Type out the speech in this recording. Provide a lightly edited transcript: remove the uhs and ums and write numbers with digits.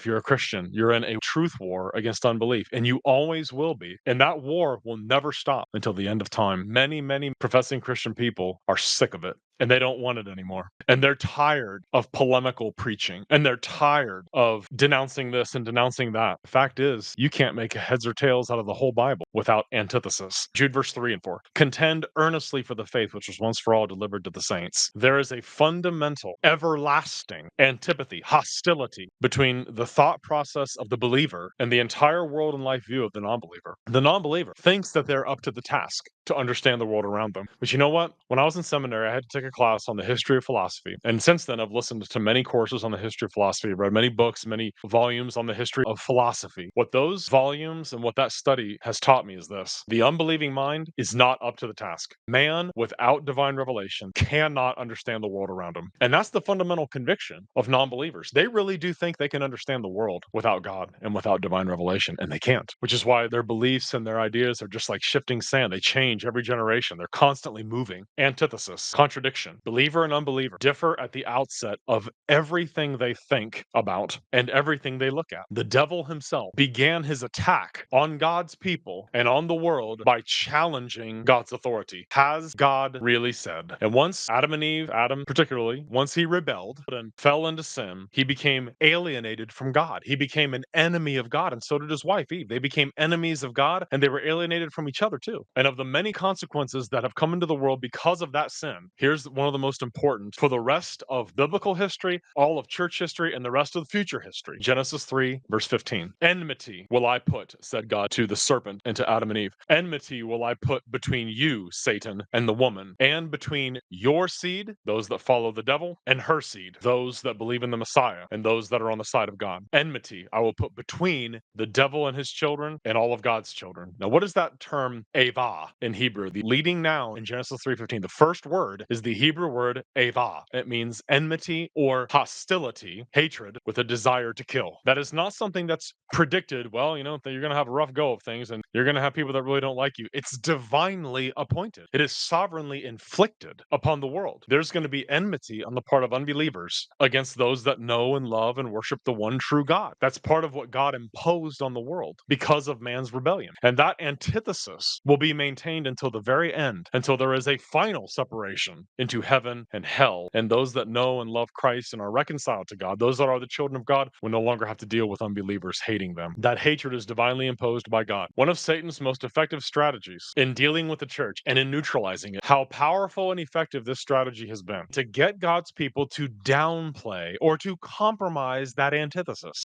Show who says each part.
Speaker 1: if you're a Christian, you're in a truth war against unbelief, and you always will be. And that war will never stop until the end of time. Many, many professing Christian people are sick of it. And they don't want it anymore. And they're tired of polemical preaching. And they're tired of denouncing this and denouncing that. The fact is, you can't make heads or tails out of the whole Bible without antithesis. Jude verse 3 and 4. Contend earnestly for the faith which was once for all delivered to the saints. There is a fundamental, everlasting antipathy, hostility between the thought process of the believer and the entire world and life view of the non-believer. The non-believer thinks that they're up to the task to understand the world around them. But you know what? When I was in seminary, I had to take a class on the history of philosophy. And since then, I've listened to many courses on the history of philosophy, read many books, many volumes on the history of philosophy. What those volumes and what that study has taught me is this: the unbelieving mind is not up to the task. Man without divine revelation cannot understand the world around him. And that's the fundamental conviction of non-believers. They really do think they can understand the world without God and without divine revelation, and they can't, which is why their beliefs and their ideas are just like shifting sand. They change every generation. They're constantly moving. Antithesis, contradiction. Believer and unbeliever differ at the outset of everything they think about and everything they look at. The devil himself began his attack on God's people and on the world by challenging God's authority. Has God really said? And once Adam and Eve, Adam particularly, once he rebelled and fell into sin, he became alienated from God. He became an enemy of God, and so did his wife Eve. They became enemies of God, and they were alienated from each other too. And of the many consequences that have come into the world because of that sin, here's one of the most important for the rest of biblical history, all of church history, and the rest of the future history. Genesis 3, verse 15. Enmity will I put, said God to the serpent and to Adam and Eve. Enmity will I put between you, Satan, and the woman, and between your seed, those that follow the devil, and her seed, those that believe in the Messiah, and those that are on the side of God. Enmity I will put between the devil and his children and all of God's children. Now, what is that term Ava in Hebrew? The leading noun in Genesis 3:15. The first word is the Hebrew word Ava. It means enmity or hostility, hatred with a desire to kill. That is not something that's predicted. Well, that you're going to have a rough go of things and you're going to have people that really don't like you. It's divinely appointed. It is sovereignly inflicted upon the world. There's going to be enmity on the part of unbelievers against those that know and love and worship the one true God. That's part of what God imposed on the world because of man's rebellion. And that antithesis will be maintained until the very end, until there is a final separation into heaven and hell. And those that know and love Christ and are reconciled to God, those that are the children of God, will no longer have to deal with unbelievers hating them. That hatred is divinely imposed by God. One of Satan's most effective strategies in dealing with the church and in neutralizing it, how powerful and effective this strategy has been to get God's people to downplay or to compromise that antithesis.